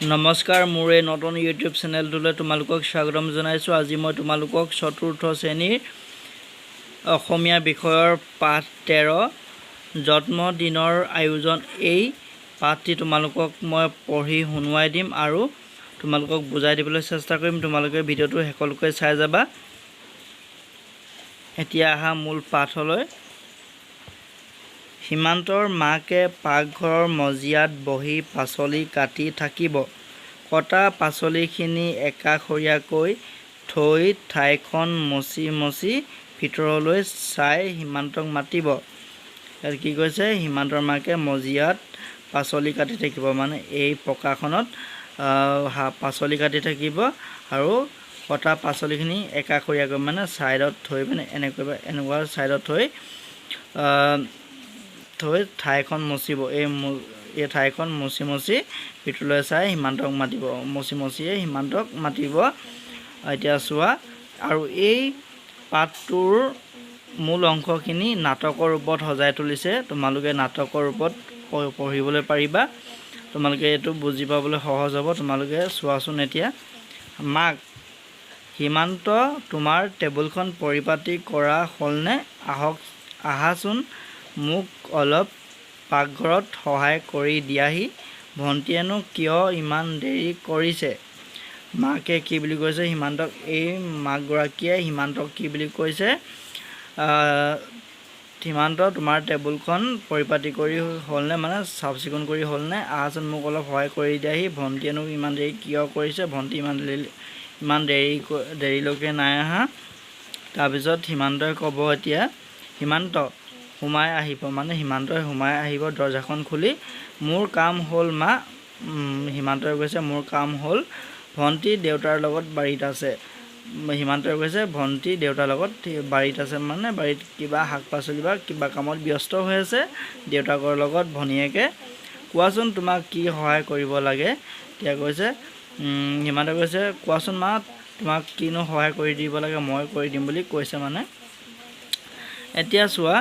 নমস্কাৰ মোৰ এই নতুন ইউটিউব চেনেলটোলৈ তোমালোকক স্বাগতম জনাইছোঁ। আজি মই তোমালোকক চতুৰ্থ শ্ৰেণীৰ অসমীয়া বিষয়ৰ পাঠ 13 জন্মদিনৰ আয়োজন এই পাঠটি তোমালোকক মই পঢ়ি শুনুৱাই দিম আৰু তোমালোকক বুজাই দিবলৈ চেষ্টা কৰিম। তোমালোকে ভিডিঅ'টো শেষলৈকে চাই যাবা। এতিয়া আহা মূল পাঠলৈ। সীমান্তৰ মাকে পাকঘৰৰ মজিয়াত বহি পাচলি কাটি থাকিব। কটা পাচলিখিনি একাষৰীয়াকৈ থৈ ঠাইখন মচি মচি ভিতৰলৈ চাই সীমান্তক মাতিব। ইয়াত কি কৈছে? সীমান্তৰ মাকে মজিয়াত পাচলি কাটি থাকিব, মানে এই পকাখনত পাচলি কাটি থাকিব আৰু কটা পাচলিখিনি একাষৰীয়াকৈ মানে ছাইডত থৈ মানে এনেকুৱা ছাইডত থৈ ঠাইখন মচিব। এই ঠাইখন মচি মচি ভিতৰলৈ চাই সীমান্তক মাতিব। মচি মচিয়ে সীমান্তক মাতিব। এতিয়া চোৱা, আৰু এই পাঠটোৰ মূল অংশখিনি নাটকৰ ৰূপত সজাই তুলিছে। তোমালোকে নাটকৰ ৰূপত পঢ়িবলৈ পাৰিবা। তোমালোকে এইটো বুজি পাবলৈ সহজ হ'ব। তোমালোকে চোৱাচোন এতিয়া। মাক, সীমান্ত, তোমাৰ টেবুলখন পৰিপাটি কৰা হ'লনে? আহাচোন, মোক অলপ পাকঘৰত সহায় কৰি দিয়াহি। ভণ্টিয়েনো কিয় ইমান দেৰি কৰিছে? মাকে কি বুলি কৈছে সীমান্তক? এই মাকগৰাকীয়ে সীমান্তক কি বুলি কৈছে? সীমান্ত, তোমাৰ টেবুলখন পৰিপাটি কৰি হ'লনে, মানে চাফ চিকুণ কৰি হ'লনে? আহাচোন, মোক অলপ সহায় কৰি দিয়াহি। ভণ্টিয়েনো ইমান দেৰি কিয় কৰিছে? ভণ্টি ইমান দেৰিলৈকে নাই অহা। তাৰপিছত সীমান্তই ক'ব এতিয়া, সীমান্ত সোমাই আহিব, মানে সীমান্তই সোমাই আহিব দৰজাখন খুলি। মোৰ কাম হ'ল মা। সীমান্তই কৈছে মোৰ কাম হ'ল। ভণ্টি দেউতাৰ লগত বাৰীত আছে। সীমান্তই কৈছে ভণ্টি দেউতাৰ লগত বাৰীত আছে, মানে বাৰীত কিবা শাক পাচলি বা কিবা কামত ব্যস্ত হৈ আছে দেউতাকৰ লগত ভনীয়েকে। কোৱাচোন তোমাক কি সহায় কৰিব লাগে? এতিয়া কৈছে সীমান্তই কৈছে কোৱাচোন মা, তোমাক কিনো সহায় কৰি দিব লাগে? মই কৰি দিম বুলি কৈছে মানে। এতিয়া চোৱা,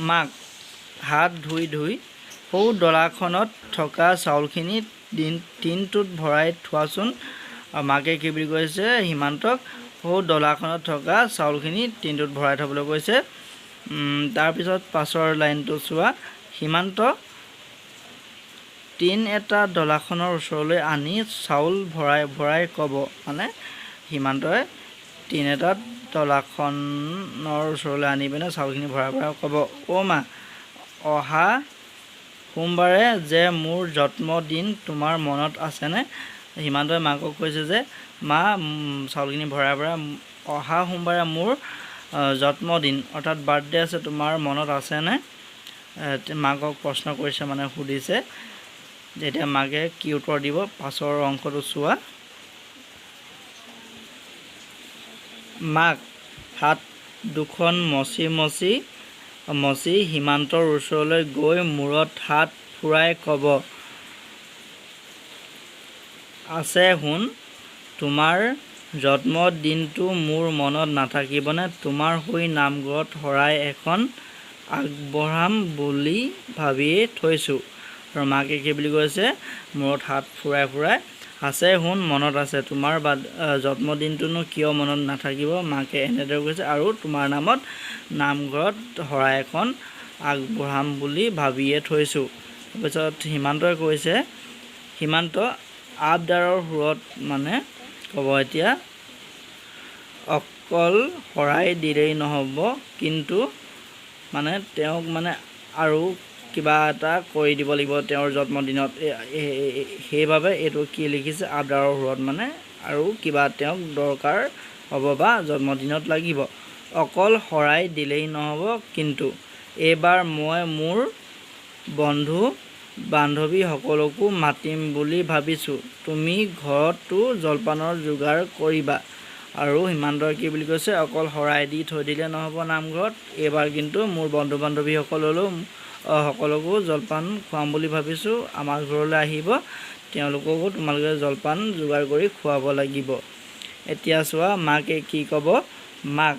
মাক, হাত ধুই সৌ ডলাখনত থকা চাউলখিনি টিনটোত ভৰাই থোৱাচোন। আৰু মাকে কি বুলি কৈছে সীমান্তক? সৌ ডলাখনত থকা চাউলখিনি টিনটোত ভৰাই থ'বলৈ কৈছে। তাৰপিছত পাছৰ লাইনটো চোৱা। সীমান্ত টিন এটা ডলাখনৰ ওচৰলৈ আনি চাউল ভৰাই ক'ব, মানে সীমান্তই টিন এটাত ডলাখনৰ ওচৰলৈ আনি পিনে চাউলখিনি ভৰাই ক'ব, অ' মা, অহা সোমবাৰে যে মোৰ জন্মদিন তোমাৰ মনত আছেনে? সীমান্তই মাকক কৈছে যে মা, চাউলখিনি ভৰাই অহা সোমবাৰে মোৰ জন্মদিন অৰ্থাৎ বাৰ্থডে আছে, তোমাৰ মনত আছেনে? মাকক প্ৰশ্ন কৰিছে, মানে সুধিছে। এতিয়া মাকে কি উত্তৰ দিব পাছৰ অংশটো চোৱা। মাক, হাত দুখন মচি সীমান্তৰ ওচৰলৈ গৈ মূৰত হাত ফুৰাই ক'ব, আছে শুন, তোমাৰ জন্মদিনটো মোৰ মনত নাথাকিবনে? তোমাৰ হৈ নামঘৰত শৰাই এখন আগবঢ়াম বুলি ভাবিয়েই থৈছোঁ। আৰু মাকে কি বুলি কৈছে? মূৰত হাত ফুৰাই আছে শুন, মনত আছে। তোমাৰ জন্মদিনটোনো কিয় মনত নাথাকিব? মাকে এনেদৰে কৈছে। আৰু তোমাৰ নামত নামঘৰত শৰাই এখন আগবঢ়াম বুলি ভাবিয়ে থৈছোঁ। তাৰপিছত সীমান্তই কৈছে, সীমান্ত আবদাৰৰ সুৰত মানে ক'ব এতিয়া, অকল শৰাই দিলেই নহ'ব, কিন্তু মানে তেওঁক মানে আৰু কিবা এটা কৰি দিব লাগিব তেওঁৰ জন্মদিনত। সেইবাবে এইটো কি লিখিছে? আবদাৰৰ সুৰত, মানে আৰু কিবা তেওঁক দৰকাৰ হ'ব বা জন্মদিনত লাগিব। অকল শৰাই দিলেই নহ'ব, কিন্তু এইবাৰ মই মোৰ বন্ধু বান্ধৱী সকলোকো মাতিম বুলি ভাবিছোঁ। তুমি ঘৰতো জলপানৰ যোগাৰ কৰিবা। আৰু সীমান্তই কি বুলি কৈছে? অকল শৰাই দি থৈ দিলে নহ'ব নামঘৰত, এইবাৰ কিন্তু মোৰ বন্ধু বান্ধৱীসকলকো জলপান খুৱাম বুলি ভাবিছোঁ। আমাৰ ঘৰলৈ আহিব, তেওঁলোককো তোমালোকে জলপান যোগাৰ কৰি খুৱাব লাগিব। এতিয়া চোৱা, মাকে কি ক'ব? মাক,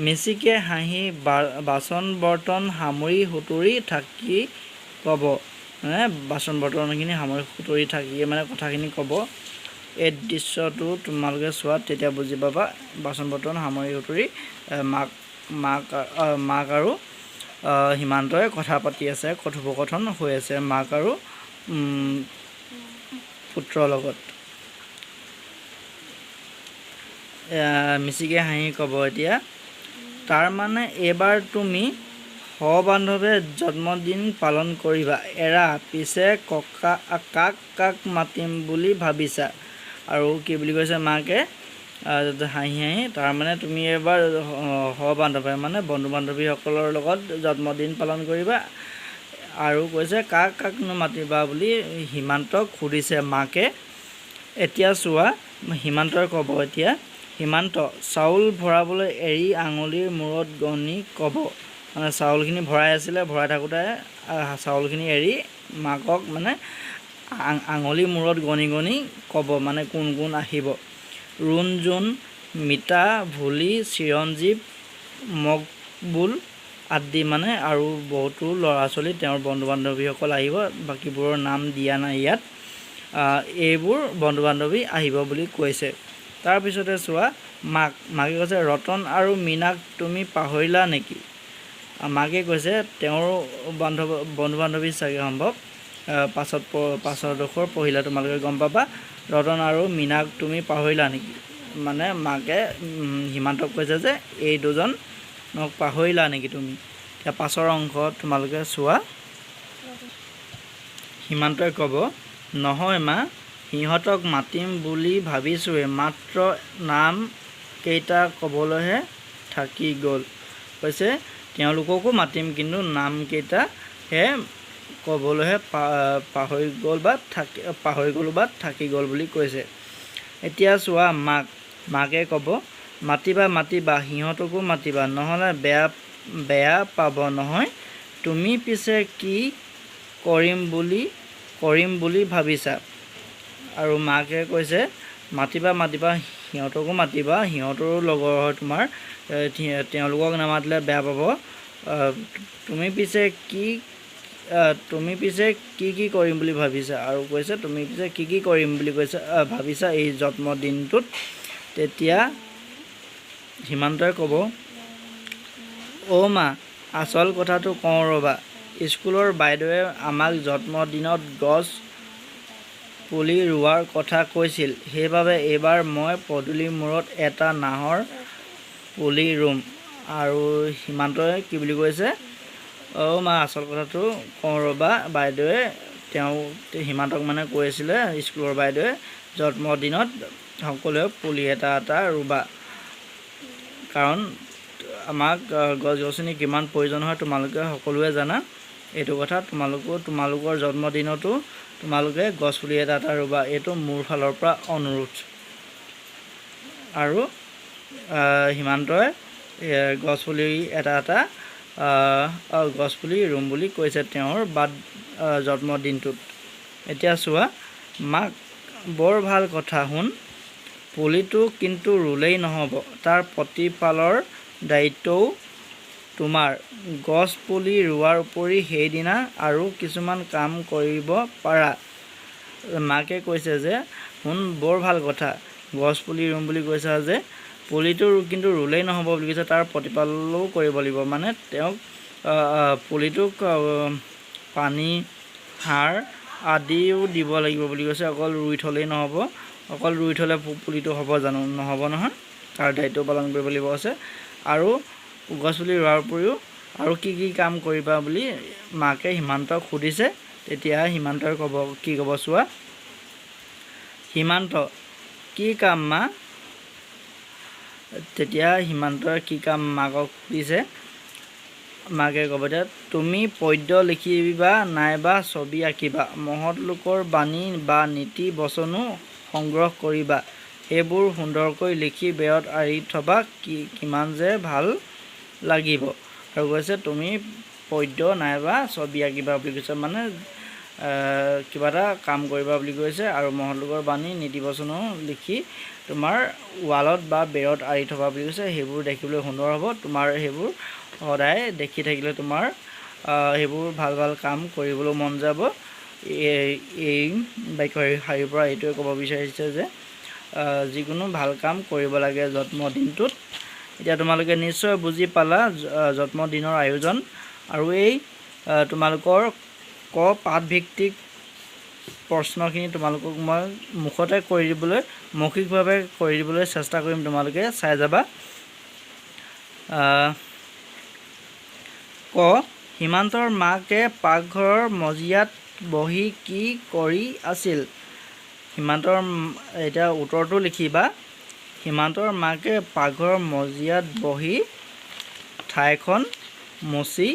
মিচিকে হাঁহি বাচন বৰ্তন সামৰি সুতুৰি থাকি ক'ব, মানে বাচন বৰ্তনখিনি সামৰি সুতৰি থাকিয়ে মানে কথাখিনি ক'ব। এই দৃশ্যটো তোমালোকে চোৱা, তেতিয়া বুজি পাবা। বাচন বৰ্তন সামৰি সুতৰি মাক আৰু সীমান্তই কথা পাতি আছে, কথোপকথন হৈ আছে মাক আৰু পুত্ৰৰ লগত। মিচিকে হাঁহি ক'ব এতিয়া, তাৰমানে এইবাৰ তুমি সবান্ধৱে জন্মদিন পালন কৰিবা। এৰা পিছে কাক মাতিম বুলি ভাবিছা? আৰু কি বুলি কৈছে মাকে হাঁহি হাঁহি, তাৰমানে তুমি এইবাৰ সবান্ধৱে মানে বন্ধু বান্ধৱীসকলৰ লগত জন্মদিন পালন কৰিবা। আৰু কৈছে কাকনো মাতিবা বুলি সীমান্তক সুধিছে মাকে। এতিয়া চোৱা, সীমান্তই ক'ব এতিয়া, সীমান্ত চাউল ভৰাবলৈ এৰি আঙুলিৰ মূৰত গণি ক'ব। মানে চাউলখিনি ভৰাই আছিলে, ভৰাই থাকোঁতে চাউলখিনি এৰি মাকক মানে আঙুলিৰ মূৰত গণি গণি ক'ব, মানে কোন কোন আহিব। ৰুণজুন, মিতা, ভুলি, চিৰঞ্জীৱ, মকবুল আদি মানে আৰু বহুতো ল'ৰা ছোৱালী তেওঁৰ বন্ধু বান্ধৱীসকল আহিব। বাকীবোৰৰ নাম দিয়া নাই ইয়াত। এইবোৰ বন্ধু বান্ধৱী আহিব বুলি কৈছে। তাৰপিছতে চোৱা, মাকে কৈছে ৰতন আৰু মীনাক তুমি পাহৰিলা নেকি? মাকে কৈছে তেওঁৰ বন্ধু বান্ধৱী চাগে সম্ভৱ। পাছৰডোখৰ পঢ়িলে তোমালোকে গম পাবা। ৰতন আৰু মীনাক তুমি পাহৰিলা নেকি? মানে মাকে সীমান্তক কৈছে যে এই দুজনক পাহৰিলা নেকি তুমি? এতিয়া পাছৰ অংশ তোমালোকে চোৱা। সীমান্তই ক'ব, নহয় মা, সিহঁতক মাতিম বুলি ভাবিছোঁৱে, মাত্ৰ নাম কেইটা ক'বলৈহে থাকি গ'ল। কৈছে তেওঁলোককো মাতিম, কিন্তু নামকেইটাহে ক'বলৈহে পাহৰি গ'লো বা থাকি গ'ল বুলি কৈছে। এতিয়া চোৱা, মাকে ক'ব, মাতিবা, সিহঁতকো মাতিবা, নহ'লে বেয়া পাব নহয়। তুমি পিছে কি কৰিম বুলি ভাবিছা? আৰু মাকে কৈছে মাতিবা, সিহঁতকো মাতিবা, সিহঁতৰো লগৰ হয় তোমাৰ, তেওঁলোকক নামাতিলে বেয়া পাব। তুমি পিছে কি কৰিম বুলি ভাবিছা? আৰু কৈছে তুমি পিছে কি কৰিম বুলি ভাবিছা এই জন্মদিনটোত? তেতিয়া সীমান্তই ক'ব, অ' মা, আচল কথাটো কওঁ ৰ'বা। স্কুলৰ বাইদেৱে আমাক জন্মদিনত গছ পুলি ৰোৱাৰ কথা কৈছিল। সেইবাবে এইবাৰ মই পদূলিৰ মূৰত এটা নাহৰ পুলি ৰুম। আৰু সীমান্তই কি বুলি কৈছে, অ' মা, আচল কথাটো কওঁ ৰ'বা। বাইদেৱে সীমান্তক মানে কৈছিলে স্কুলৰ বাইদেৱে জন্মদিনত সকলোৱে পুলি এটা ৰুবা। কাৰণ আমাক গছ গছনি কিমান প্ৰয়োজন হয় তোমালোকে সকলোৱে জানা। এইটো কথা তোমালোকৰ জন্মদিনতো তোমালোকে গছপুলি এটা ৰুবা। এইটো মোৰ ফালৰ পৰা অনুৰোধ। আৰু সীমান্তই গছপুলি গছপুলি ৰুম বুলি কৈছে তেওঁৰ জন্মদিনটোত। এতিয়া চোৱা, মাক বৰ ভাল কথা শুন। পুলিটো কিন্তু ৰুলেই নহ'ব, তাৰ প্ৰতিপালৰ দায়িত্বও তোমাৰ। গছ পুলি ৰোৱাৰ উপৰি সেইদিনা আৰু কিছুমান কাম কৰিব পাৰা। মাকে কৈছে যে শুন, বৰ ভাল কথা, গছ পুলি ৰুম বুলি কৈছা যে, পুলিটো কিন্তু ৰুলেই নহ'ব বুলি কৈছে, তাৰ প্ৰতিপালও কৰিব লাগিব। মানে তেওঁক পুলিটোক পানী, সাৰ আদিও দিব লাগিব বুলি কৈছে। অকল ৰুই থ'লেই নহ'ব। অকল ৰুই থ'লে পুলিটো হ'ব জানো? নহ'ব নহয়, তাৰ দায়িত্ব পালন কৰিব লাগিব আছে। আৰু গছপুলি ৰোৱাৰ উপৰিও আৰু কি কাম কৰিবা বুলি মাকে সীমান্তক সুধিছে। তেতিয়া সীমান্তই কি ক'ব চোৱা। সীমান্ত, কি কাম মা? তেতিয়া সীমান্তই কি কাম মাকক সুধিছে। মাকে ক'ব, এতিয়া তুমি পদ্য লিখিবা নাইবা ছবি আঁকিবা, মহৎ লোকৰ বাণী বা নীতি বচনো সংগ্ৰহ কৰিবা। সেইবোৰ সুন্দৰকৈ লিখি বেৰত আঁৰি থবা, কিমান যে ভাল লাগিব। আৰু কৈছে তুমি পদ্য নাইবা ছবি আঁকিবা বুলি কৈছে, মানে কিবা এটা কাম কৰিবা বুলি কৈছে। আৰু মহৎ লোকৰ বাণী নীতি বচনো লিখি তোমাৰ ৱালত বা বেৰত আঁৰি থবা বুলি কৈছে। সেইবোৰ দেখিবলৈ সুন্দৰ হ'ব। তোমাৰ সেইবোৰ সদায় দেখি থাকিলে তোমাৰ সেইবোৰ ভাল কাম কৰিবলৈ মন যাব। এই বাক্য শাৰীৰ পৰা এইটোৱে ক'ব বিচাৰিছে যে যিকোনো ভাল কাম কৰিব লাগে জন্মদিনটোত। এতিয়া তোমালোকে নিশ্চয় বুজি পালা জন্মদিনৰ আয়োজন, আৰু এই তোমালোকৰ পাঠভিত্তিক প্ৰশ্নখিনি তোমালোকক মই মুখতে কৰি দিবলৈ, মৌখিকভাৱে কৰি দিবলৈ চেষ্টা কৰিম, তোমালোকে চাই যাবা। ক, সীমান্তৰ মাকে পাকঘৰৰ মজিয়াত বহি কি কৰি আছিল? সীমান্তৰ এতিয়া উত্তৰটো লিখিবা। সীমান্তৰ মাকে পাকঘৰৰ মজিয়াত বহি ঠাইখন মচি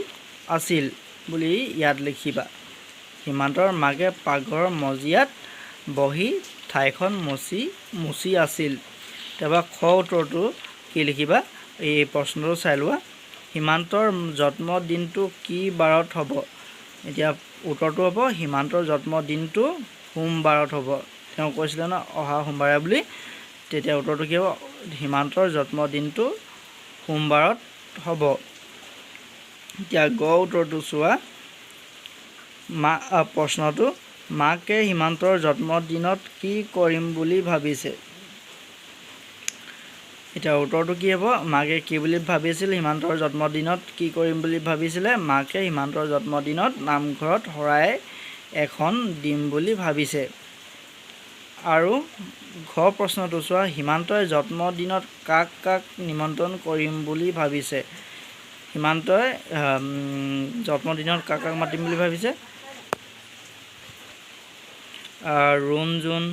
আছিল বুলি ইয়াত লিখিবা। সীমান্তৰ মাকে পাকঘৰৰ মজিয়াত বহি ঠাইখন মচি আছিল। তাৰপৰা খ উত্তৰটো কি লিখিবা? এই প্ৰশ্নটো চাই লোৱা। সীমান্তৰ জন্মদিনটো কি বাৰত হ'ব? এতিয়া উত্তৰটো হ'ব সীমান্তৰ জন্মদিনটো সোমবাৰত হ'ব। তেওঁ কৈছিলে ন অহা সোমবাৰে বুলি, তেতিয়া উত্তৰটো কি হ'ব? সীমান্তৰ জন্মদিনটো সোমবাৰত হ'ব। এতিয়া গ উত্তৰটো চোৱা। প্ৰশ্নটো, মাকে সীমান্তৰ জন্মদিনত কি কৰিম বুলি ভাবিছে? এতিয়া উত্তৰটো কি হ'ব? মাকে কি বুলি ভাবিছিল? সীমান্তৰ জন্মদিনত কি কৰিম বুলি ভাবিছিলে? মাকে সীমান্তৰ জন্মদিনত নামঘৰত শৰাই এখন দিম বুলি ভাবিছে। আৰু ঘ প্ৰশ্নটো চোৱা। সীমান্তই জন্মদিনত কাক কাক নিমন্ত্ৰণ কৰিম বুলি ভাবিছে? সীমান্তই জন্মদিনত কাক কাক মাতিম বুলি ভাবিছে? ৰুণজুন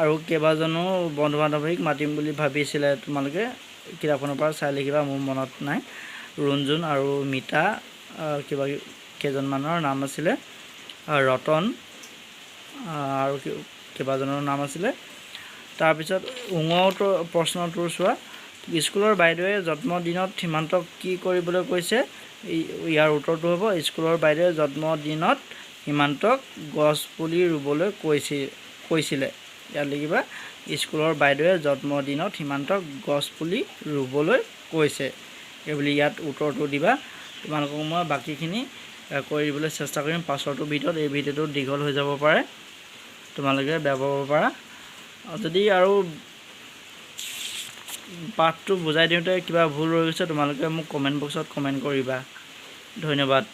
আৰু কেইবাজনো বন্ধু বান্ধৱীক মাতিম বুলি ভাবিছিলে। তোমালোকে কিতাপখনৰ পৰা চাই লিখিবা, মোৰ মনত নাই। ৰুণজুন আৰু মিতা, কেইজনমানৰ নাম আছিলে, ৰতন আৰু কেইবাজনৰ নাম আছিলে। তাৰপিছত প্ৰশ্নটোৰ চোৱা। স্কুলৰ বাইদেৱে জন্মদিনত সীমান্তক কি কৰিবলৈ কৈছে? ইয়াৰ উত্তৰটো হ'ব স্কুলৰ বাইদেৱে জন্মদিনত সীমান্তক গছপুলি ৰুবলৈ কৈছিলে। ইয়াত লিখিবা স্কুলৰ বাইদেৱে জন্মদিনত সীমান্তক গছপুলি ৰুবলৈ কৈছে, এইবুলি ইয়াত উত্তৰটো দিবা। তোমালোকক মই বাকীখিনি কৰি দিবলৈ চেষ্টা কৰিম পাছৰটোৰ ভিতৰত। এই ভিডিঅ'টো দীঘল হৈ যাব পাৰে, তোমালোকে বেয়া পাব পাৰা। যদি আৰু পাঠটো বুজাই দিওঁতে কিবা ভুল হৈ গৈছে, তোমালোকে মোক কমেণ্ট বক্সত কমেণ্ট কৰিবা। ধন্যবাদ।